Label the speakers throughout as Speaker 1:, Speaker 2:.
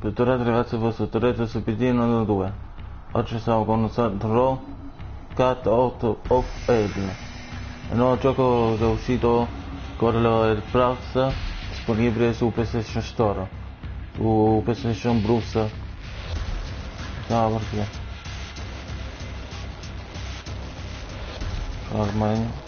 Speaker 1: Bentornati ragazzi, vostro Torretto su PD 92. Oggi siamo con un Cat Out of Eden, il nuovo gioco che è uscito con il Plus, disponibile su PlayStation Store, su PlayStation Plus. No, perché? Ormai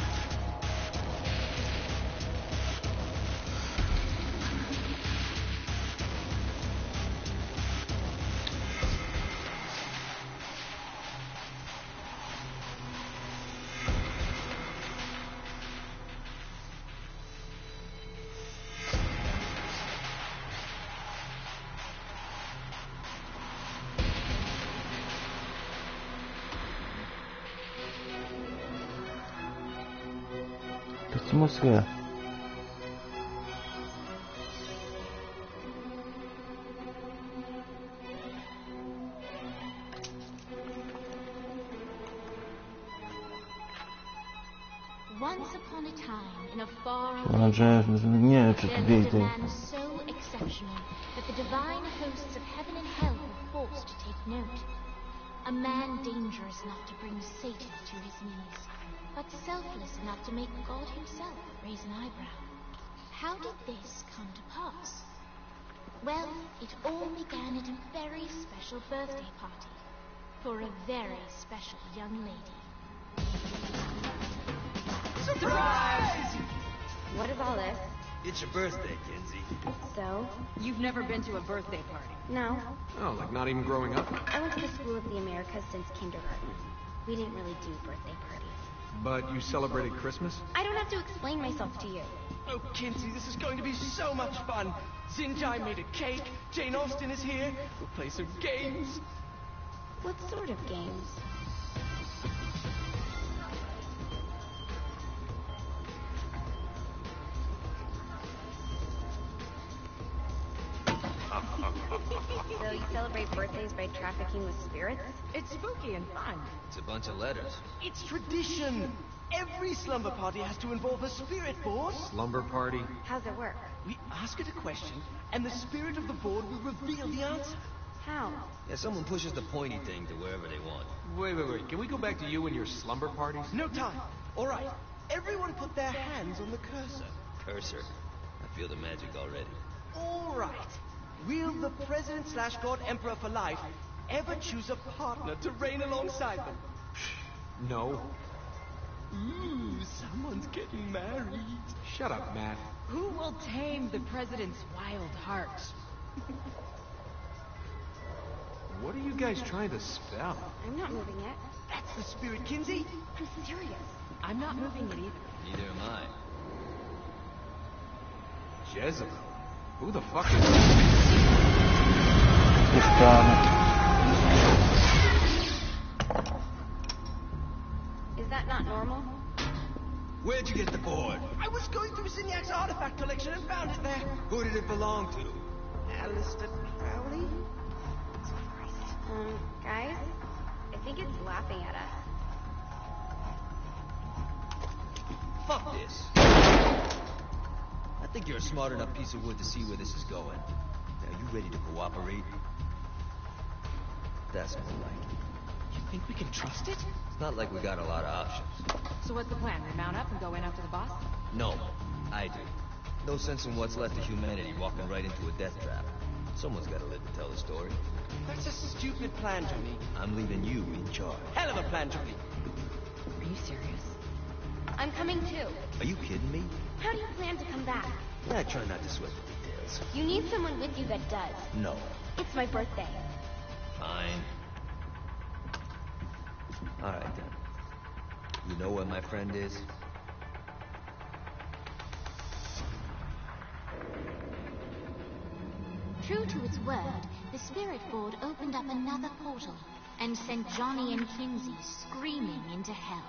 Speaker 1: che musica è?
Speaker 2: Once upon a time, in a far
Speaker 1: Non c'è niente
Speaker 2: there
Speaker 1: di
Speaker 2: lived a
Speaker 1: te.
Speaker 2: man so exceptional that the divine hosts of heaven and hell were forced to take note. A man dangerous enough to bring Satan to his knees, but selfless enough to make God himself raise an eyebrow. How did this come to pass? Well, it all began at a very special birthday party for a very special young lady.
Speaker 3: Surprise!
Speaker 4: What is all this?
Speaker 3: It's your birthday, Kinsey.
Speaker 4: So?
Speaker 5: You've never been to a birthday party?
Speaker 4: No.
Speaker 6: Oh, like not even growing up?
Speaker 4: I went to the School of the Americas since kindergarten. We didn't really do birthday parties.
Speaker 6: But you celebrated Christmas?
Speaker 4: I don't have to explain myself to you.
Speaker 3: Oh, Kinsey, this is going to be so much fun. Zinjai made a cake. Jane Austen is here. We'll play some games.
Speaker 4: What sort of games? So you celebrate birthdays by trafficking with spirits?
Speaker 5: It's spooky and fun.
Speaker 3: It's a bunch of letters. It's tradition. Every slumber party has to involve a spirit, boss.
Speaker 6: Slumber party?
Speaker 4: How's it work?
Speaker 3: We ask it a question, and the spirit of the board will reveal the answer.
Speaker 4: How?
Speaker 7: Yeah, someone pushes the pointy thing to wherever they want.
Speaker 6: Wait. Can we go back to you and your slumber parties?
Speaker 3: No time. All right. Everyone put their hands on the cursor.
Speaker 7: Cursor. I feel the magic already.
Speaker 3: All right. Will the President/God Emperor for life ever choose a partner to reign alongside them?
Speaker 6: No.
Speaker 3: Ooh, someone's getting married.
Speaker 6: Shut up, Matt.
Speaker 5: Who will tame the president's wild heart?
Speaker 6: What are you guys trying to spell?
Speaker 4: I'm not moving it.
Speaker 3: That's the spirit, Kinsey.
Speaker 4: I'm serious.
Speaker 5: I'm not moving it either.
Speaker 7: Neither am I.
Speaker 6: Jezebel. Who the fuck is...
Speaker 4: Is that not normal?
Speaker 7: Where'd you get the board?
Speaker 3: I was going through Signac's artifact collection and found it there.
Speaker 7: Who did it belong to?
Speaker 3: Alistair Crowley?
Speaker 4: Guys? I think it's laughing at us.
Speaker 7: Fuck this. I think you're a smart enough piece of wood to see where this is going. Now, you ready to cooperate? That's more like it.
Speaker 3: You think we can trust it?
Speaker 7: It's not like we got a lot of options.
Speaker 5: So what's the plan? We mount up and go in after the boss?
Speaker 7: No, I do. No sense in what's left of humanity walking right into a death trap. Someone's got to live to tell the story.
Speaker 3: That's a stupid plan, Johnny.
Speaker 7: I'm leaving you in charge.
Speaker 3: Hell of a plan, Johnny.
Speaker 5: Are you serious?
Speaker 4: I'm coming too.
Speaker 7: Are you kidding me?
Speaker 4: How do you plan to come back?
Speaker 7: Yeah, I try not to sweat the details.
Speaker 4: You need someone with you that does.
Speaker 7: No.
Speaker 4: It's my birthday.
Speaker 7: Fine. All right, then. You know where my friend is?
Speaker 2: True to its word, the spirit board opened up another portal and sent Johnny and Kinsey screaming into hell.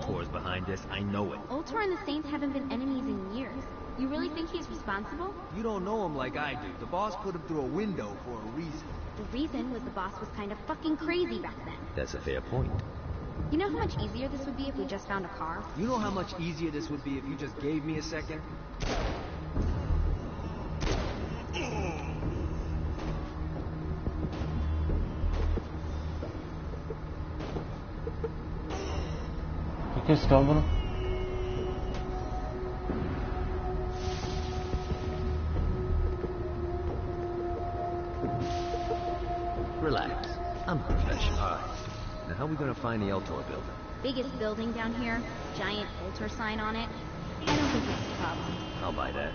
Speaker 7: Ultor's behind this, I know it.
Speaker 4: Ultor and the Saints haven't been enemies in years. You really think he's responsible?
Speaker 3: You don't know him like I do. The boss put him through a window for a reason.
Speaker 4: The reason was the boss was kind of fucking crazy back then.
Speaker 7: That's a fair point.
Speaker 4: You know how much easier this would be if we just found a car?
Speaker 3: You know how much easier this would be if you just gave me a second?
Speaker 1: Che scavano?
Speaker 7: Relax. I'm a professional. Alright. Now how are we gonna find the Ultor building?
Speaker 4: Biggest building down here, giant Ultor sign on it. I don't think it's a problem.
Speaker 7: I'll buy that.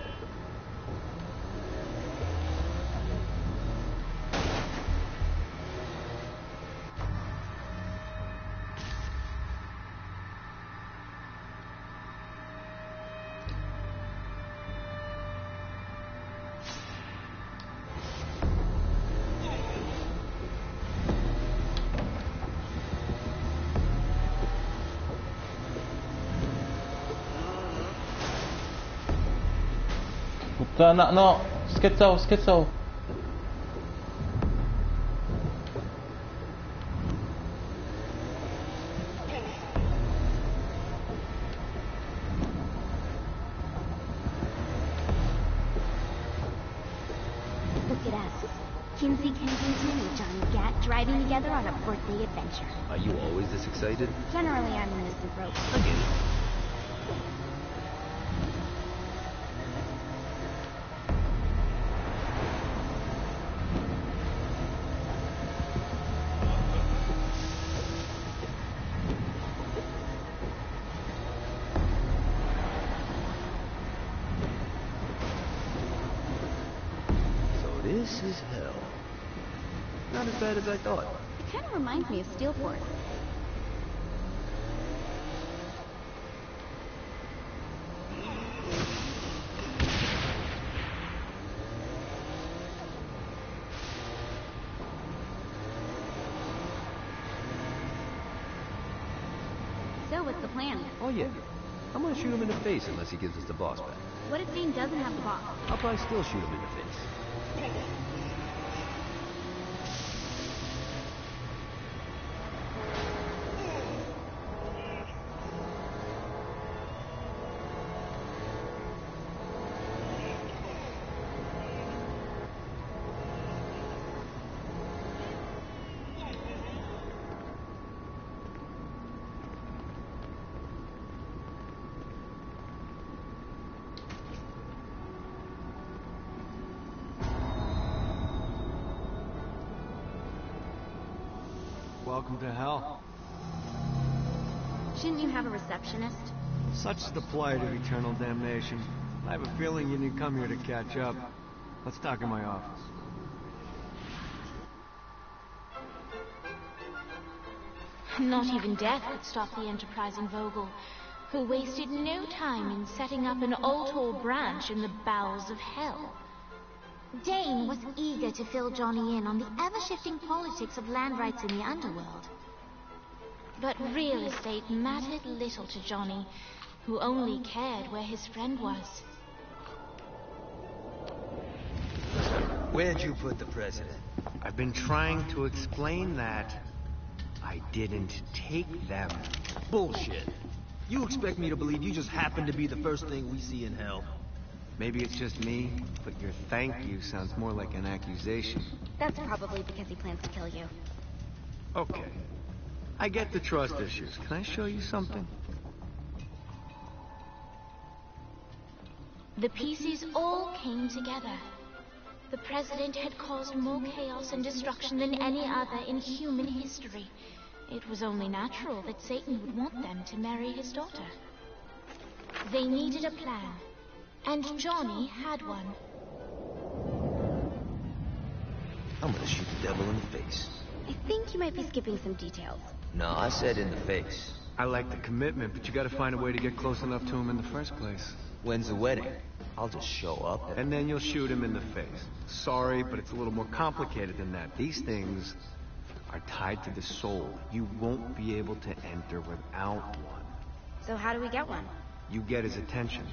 Speaker 1: Puttana, no! Scherzavo, scherzavo!
Speaker 4: Look at us. Kinsey Kensington and Johnny Gat driving together on a birthday adventure.
Speaker 7: Are you always this excited?
Speaker 4: Generally, I'm an innocent rope.
Speaker 7: I get it. This is hell. Not as bad as I thought.
Speaker 4: It kind of reminds me of Steelport. So, what's the plan?
Speaker 7: Oh yeah. I'm gonna shoot him in the face unless he gives us the boss back.
Speaker 4: What if Dane doesn't have the boss?
Speaker 7: I'll probably still shoot him in the face.
Speaker 3: Welcome to hell.
Speaker 4: Shouldn't you have a receptionist?
Speaker 3: Such is the plight of eternal damnation. I have a feeling you didn't come here to catch up. Let's talk in my office.
Speaker 2: Not even death could stop the enterprising Vogel, who wasted no time in setting up an Ultor branch in the bowels of hell. Dane was eager to fill Johnny in on the ever-shifting politics of land rights in the underworld. But real estate mattered little to Johnny, who only cared where his friend was.
Speaker 3: Where'd you put the president?
Speaker 8: I've been trying to explain that. I didn't take them.
Speaker 3: Bullshit. You expect me to believe you just happened to be the first thing we see in hell?
Speaker 8: Maybe it's just me, but your thank you sounds more like an accusation.
Speaker 4: That's probably because he plans to kill you.
Speaker 8: Okay. I get the trust issues. Can I show you something?
Speaker 2: The pieces all came together. The president had caused more chaos and destruction than any other in human history. It was only natural that Satan would want them to marry his daughter. They needed a plan, and Johnny had one.
Speaker 7: I'm gonna shoot the devil in the face.
Speaker 4: I think you might be skipping some details.
Speaker 7: No, I said in the face.
Speaker 8: I like the commitment, but you gotta find a way to get close enough to him in the first place.
Speaker 7: When's the wedding? I'll just show up.
Speaker 8: And then you'll shoot him in the face. Sorry, but it's a little more complicated than that. These things are tied to the soul. You won't be able to enter without one.
Speaker 4: So how do we get one?
Speaker 8: You get his attention.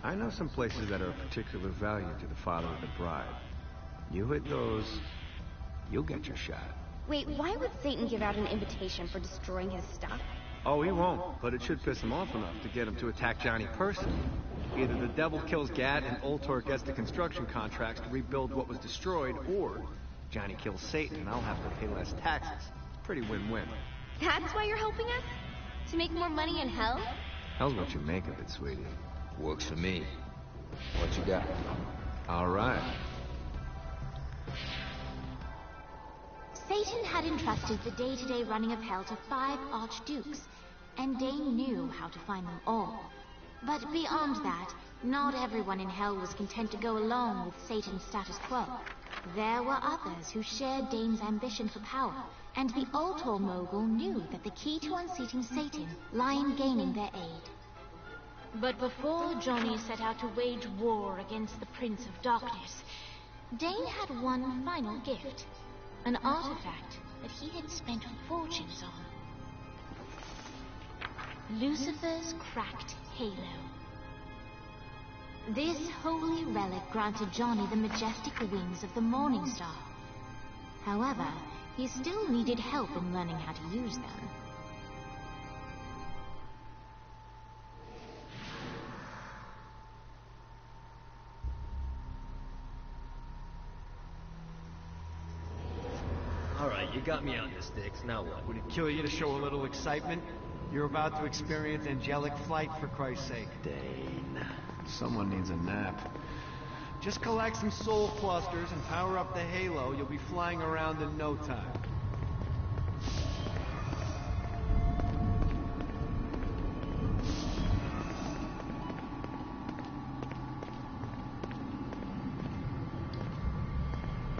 Speaker 8: I know some places that are of particular value to the father of the bride. You hit those, you'll get your shot.
Speaker 4: Wait, why would Satan give out an invitation for destroying his stuff?
Speaker 8: Oh, he won't, but it should piss him off enough to get him to attack Johnny personally. Either the devil kills Gad and Ultor gets the construction contracts to rebuild what was destroyed, or Johnny kills Satan and I'll have to pay less taxes. Pretty win-win.
Speaker 4: That's why you're helping us? To make more money in hell?
Speaker 8: Hell's what you make of it, sweetie.
Speaker 7: Works for me. What you got?
Speaker 8: All right.
Speaker 2: Satan had entrusted the day-to-day running of hell to 5 archdukes, and Dane knew how to find them all. But beyond that, not everyone in hell was content to go along with Satan's status quo. There were others who shared Dane's ambition for power, and the Ultor mogul knew that the key to unseating Satan lay in gaining their aid. But before Johnny set out to wage war against the Prince of Darkness, Dane had one final gift. An artifact that he had spent fortunes on. Lucifer's cracked halo. This holy relic granted Johnny the majestic wings of the Morning Star. However, he still needed help in learning how to use them.
Speaker 7: Alright, you got me on your sticks. Now what?
Speaker 8: Would it kill you to show a little excitement? You're about to experience angelic flight, for Christ's sake.
Speaker 7: Dane.
Speaker 8: Someone needs a nap. Just collect some soul clusters and power up the halo. You'll be flying around in no time.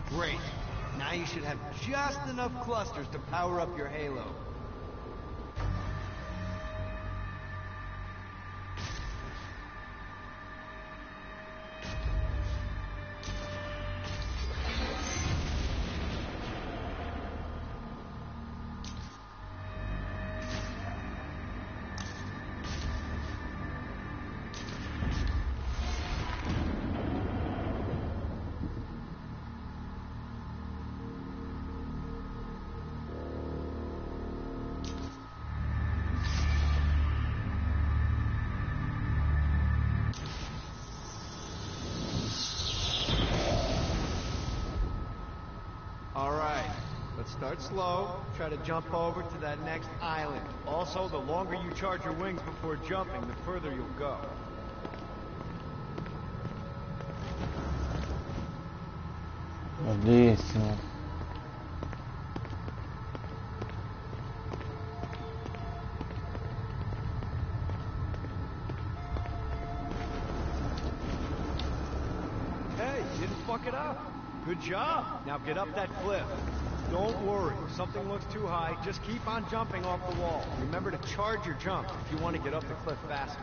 Speaker 8: Great. Now you should have just enough clusters to power up your halo. Start slow. Try to jump over to that next island. Also, the longer you charge your wings before jumping, the further you'll go.
Speaker 1: Bellissimo.
Speaker 8: Hey, you didn't fuck it up. Good job. Now get up that cliff. Don't worry, if something looks too high, just keep on jumping off the wall. Remember to charge your jump if you want to get up the cliff faster.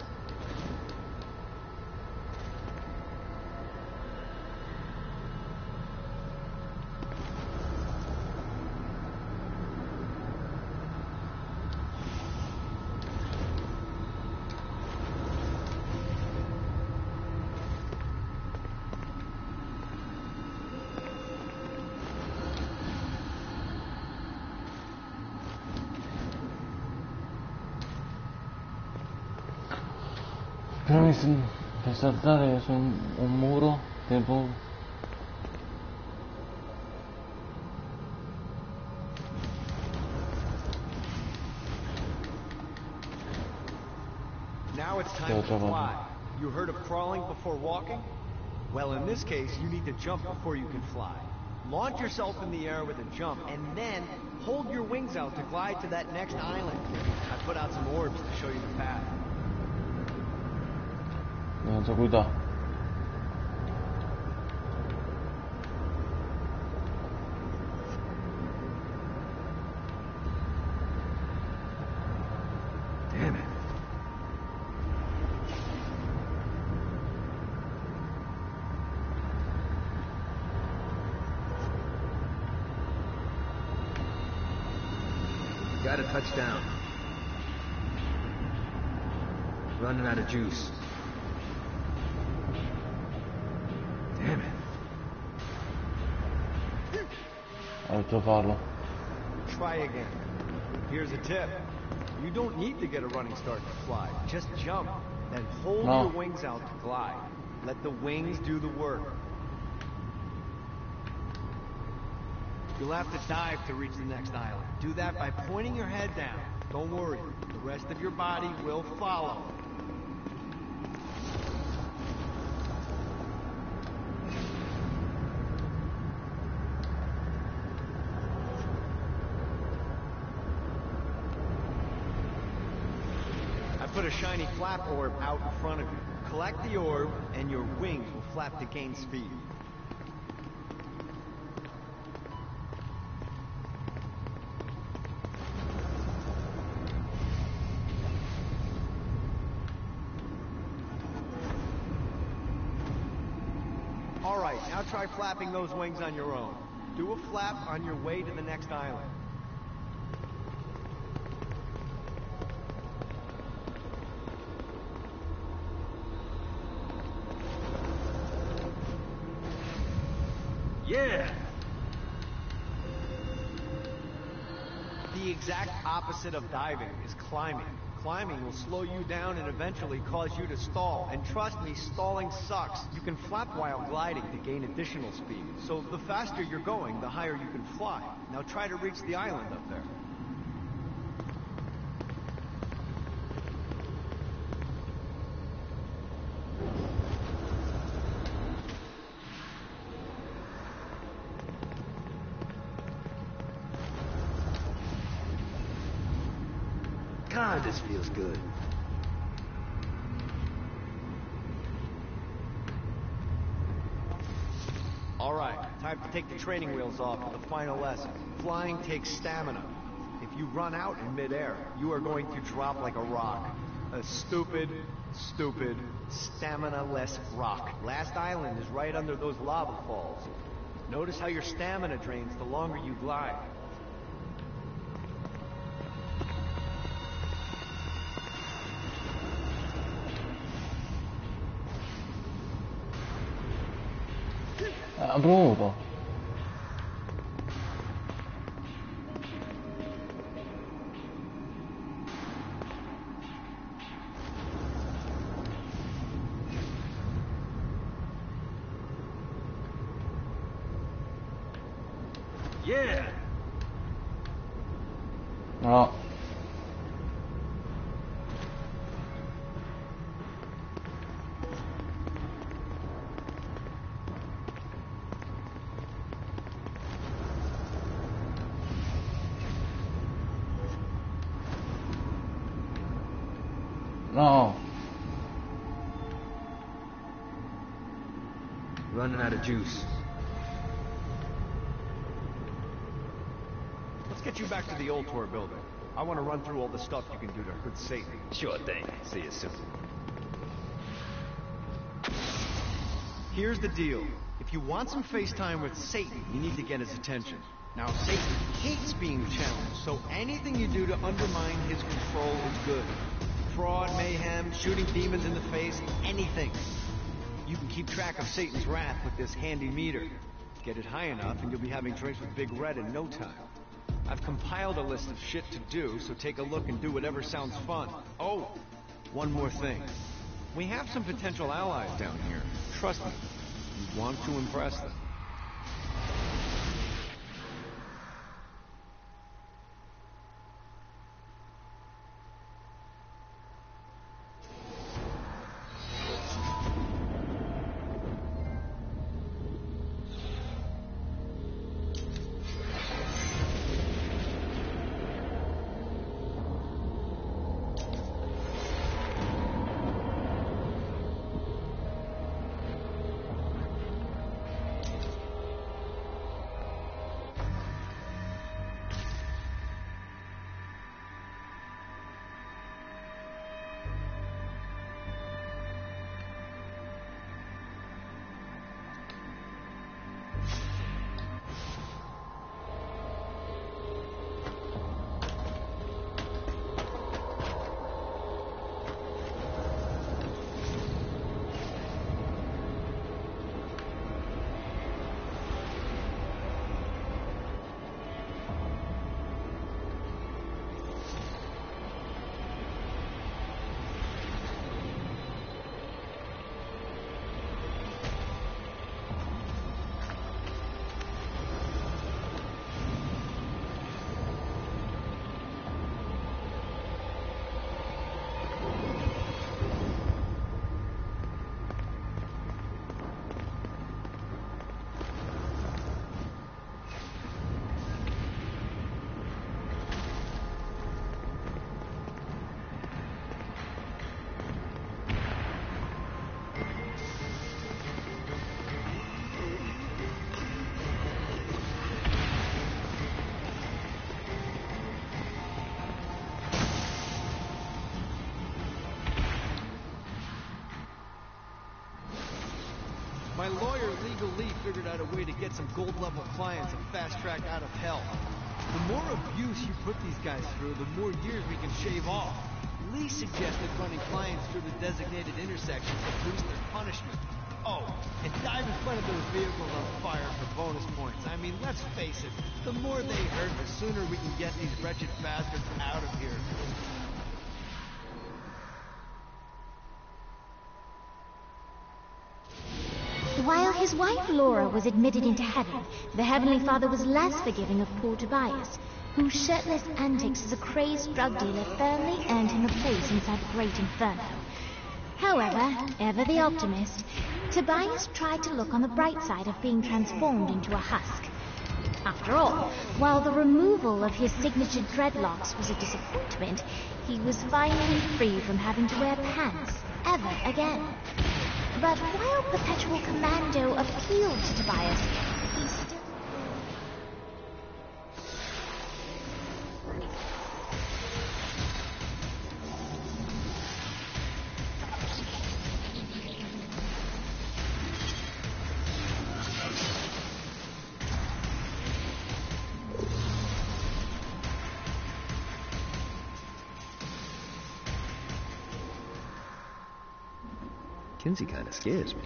Speaker 1: Premi per saltare su un muro, tempo.
Speaker 8: Now it's time to fly. You heard of crawling before walking? Well, in this case, you need to jump before you can fly. Launch yourself in the air with a jump, and then hold your wings out to glide to that next island. I put out some orbs to show you the path.
Speaker 1: Non so guida.
Speaker 8: Damn it.
Speaker 7: Got to touch down. Running out of juice. Damn it.
Speaker 1: Ho detto farlo.
Speaker 8: Try again. Here's a tip. You don't need to get a running start to fly. Just jump. Then hold your wings out to glide. Let the wings do the work. You'll have to dive to reach the next island. Do that by pointing your head down. Don't worry. The rest of your body will follow. Put a shiny flap orb out in front of you. Collect the orb, and your wings will flap to gain speed. All right, now try flapping those wings on your own. Do a flap on your way to the next island.
Speaker 7: Yeah!
Speaker 8: The exact opposite of diving is climbing. Climbing will slow you down and eventually cause you to stall. And trust me, stalling sucks. You can flap while gliding to gain additional speed. So the faster you're going, the higher you can fly. Now try to reach the island up there.
Speaker 7: God, this feels good.
Speaker 8: All right, time to take the training wheels off for the final lesson. Flying takes stamina. If you run out in midair, you are going to drop like a rock. A stupid, stamina-less rock. Last island is right under those lava falls. Notice how your stamina drains the longer you glide.
Speaker 1: Bruto.
Speaker 7: Yeah!
Speaker 1: No. No.
Speaker 7: Running out of juice.
Speaker 8: Let's get you back to the old tour building. I want to run through all the stuff you can do to hurt Satan.
Speaker 7: Sure thing. See you soon.
Speaker 8: Here's the deal. If you want some FaceTime with Satan, you need to get his attention. Now, Satan hates being challenged, so anything you do to undermine his control is good. Fraud, mayhem, shooting demons in the face, anything. You can keep track of Satan's wrath with this handy meter. Get it high enough and you'll be having drinks with Big Red in no time. I've compiled a list of shit to do, so take a look and do whatever sounds fun. Oh, one more thing. We have some potential allies down here. Trust me, you want to impress them. out a way to get some gold-level clients a fast track out of hell. The more abuse you put these guys through, the more years we can shave off. Lee suggested running clients through the designated intersections to boost their punishment. Oh, and dive in front of those vehicles on fire for bonus points. I mean, let's face it, the more they hurt, the sooner we can get these wretched bastards out of here.
Speaker 2: While his wife Laura was admitted into heaven, the Heavenly Father was less forgiving of poor Tobias, whose shirtless antics as a crazed drug dealer firmly earned him a place inside the Great Inferno. However, ever the optimist, Tobias tried to look on the bright side of being transformed into a husk. After all, while the removal of his signature dreadlocks was a disappointment, he was finally free from having to wear pants ever again. But while Perpetual Commando appealed to Tobias, he still...
Speaker 7: Kinsey kind of scares me.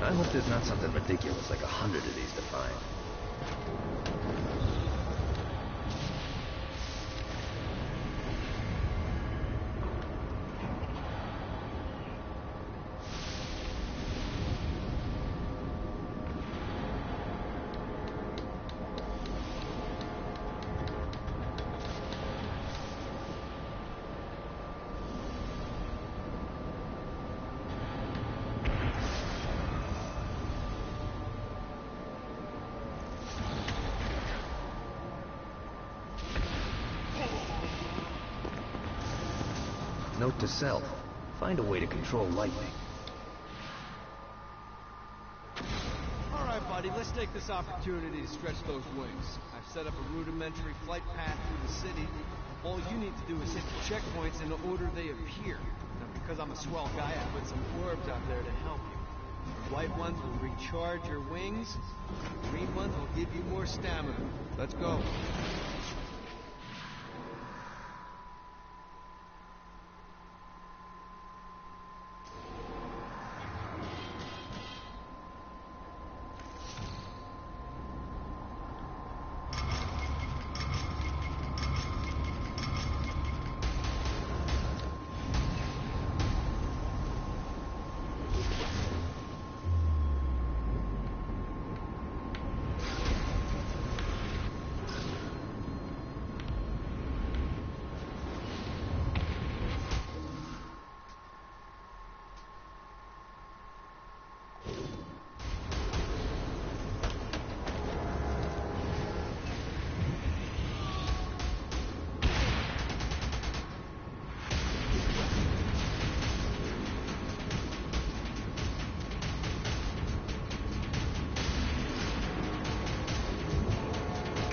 Speaker 7: I hope there's not something ridiculous like 100 of these to find. Note to self, find a way to control lightning.
Speaker 8: Alright, buddy, let's take this opportunity to stretch those wings. I've set up a rudimentary flight path through the city. All you need to do is hit the checkpoints in the order they appear. Now, because I'm a swell guy, I put some orbs out there to help you. The white ones will recharge your wings. The green ones will give you more stamina. Let's go.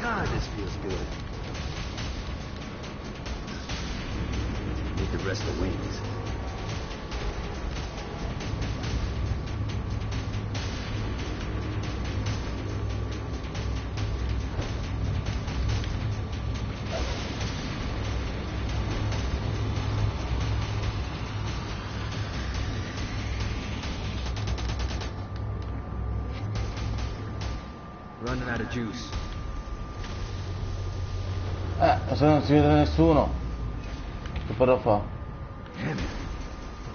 Speaker 7: God, this feels good. Need to rest the wings. Running out of juice.
Speaker 1: Se non si vede nessuno, che farò fa?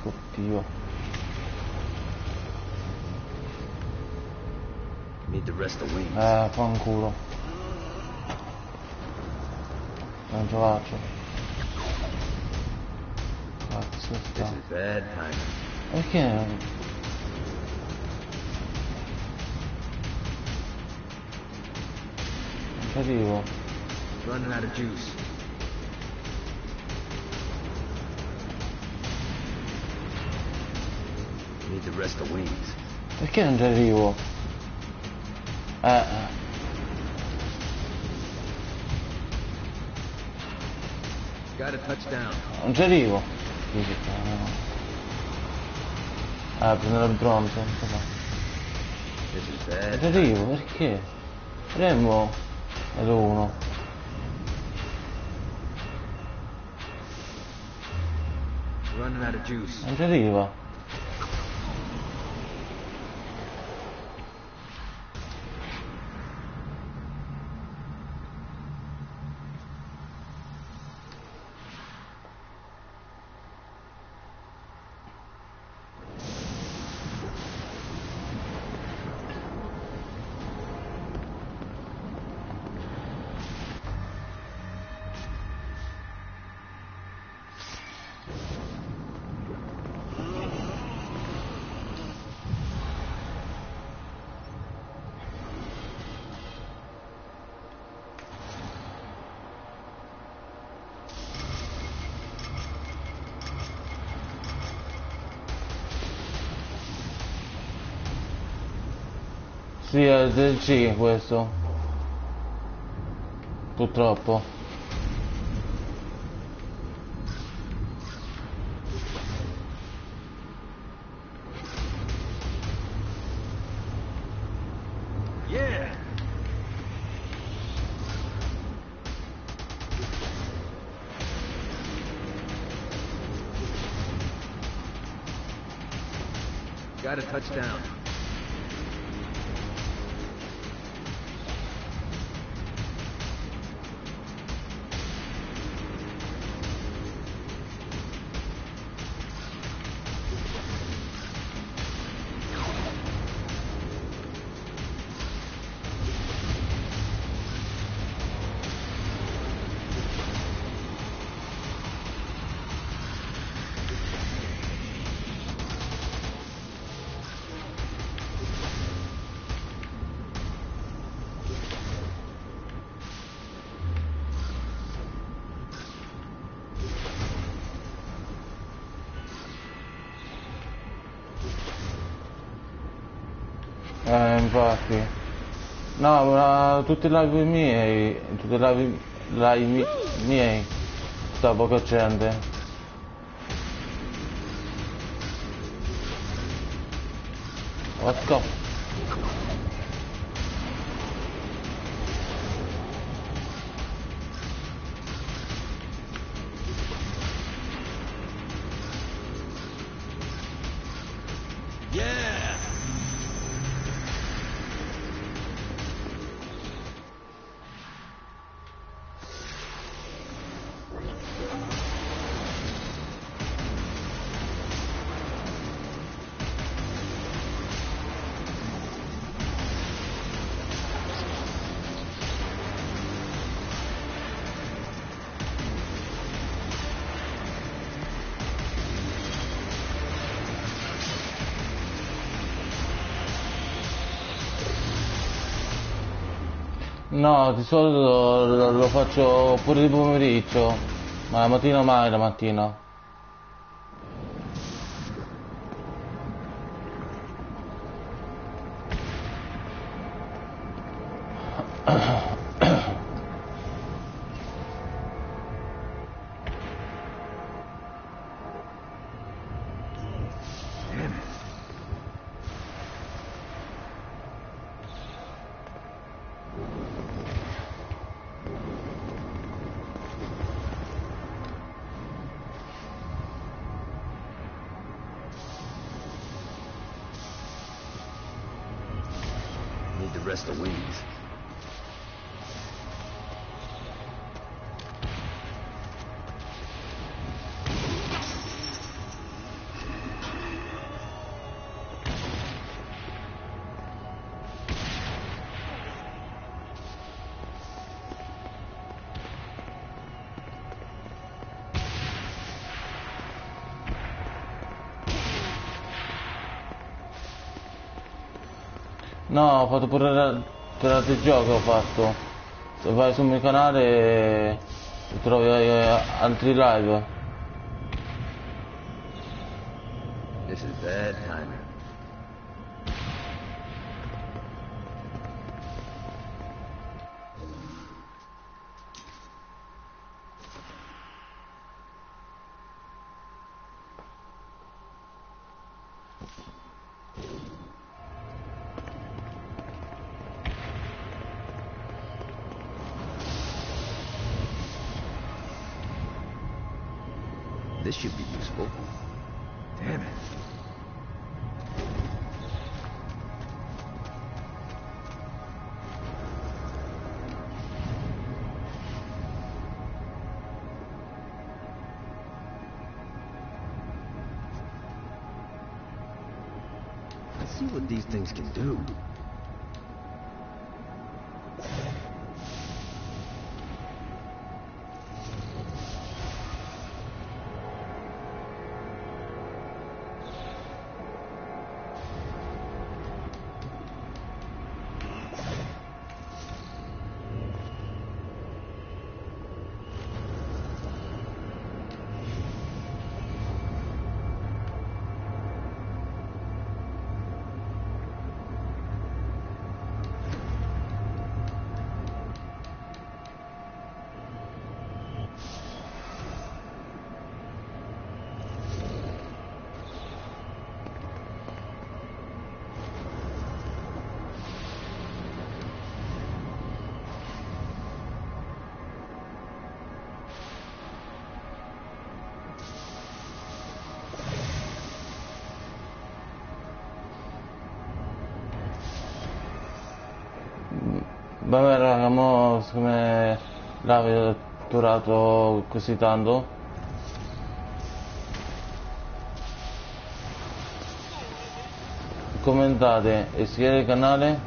Speaker 1: Oddio.
Speaker 7: Need to rest the wings.
Speaker 1: Fanculo. Non ce la faccio.
Speaker 7: This is bad timing.
Speaker 1: Perché? Non ci arrivo.
Speaker 7: Running out of juice. Need the rest of wings.
Speaker 1: Perché non ci arrivo?
Speaker 7: Got a touchdown.
Speaker 1: Non ci arrivo. Prendere il bronzo, non so fare.
Speaker 7: This is
Speaker 1: Non
Speaker 7: bad.
Speaker 1: ci arrivo, perché? Remo ero uno.
Speaker 7: Running out of juice.
Speaker 1: Non ci arriva. Sì, è del C questo. Purtroppo.
Speaker 8: Yeah!
Speaker 7: Got a touchdown.
Speaker 1: Infatti. No, ma tutti i live miei, tutti i live miei, sta poca gente. Let's go.
Speaker 7: Yeah!
Speaker 1: No, di solito lo faccio pure di pomeriggio, ma la mattina mai la mattina.
Speaker 7: Need the rest of wings.
Speaker 1: No, ho fatto pure per altri giochi ho fatto. Se vai sul mio canale trovi altri live.
Speaker 7: This is bad timing. This should be useful. Damn it. Let's see what these things can do.
Speaker 1: Vabbè raga, mo siccome l'avete durato così tanto, commentate, iscrivetevi al canale,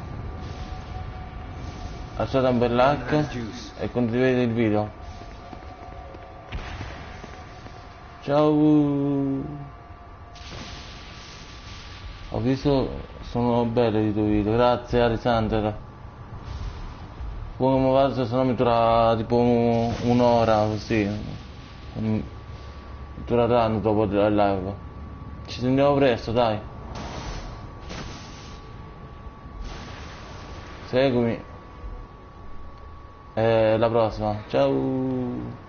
Speaker 1: lasciate un bel like e condividete il video. Ciao. Ho visto, sono belli i tuoi video, grazie Alessandra. Come vado, se no mi dura tipo un'ora così. Dureranno dopo il live. Ci sentiamo presto, dai. Seguimi. La prossima. Ciao.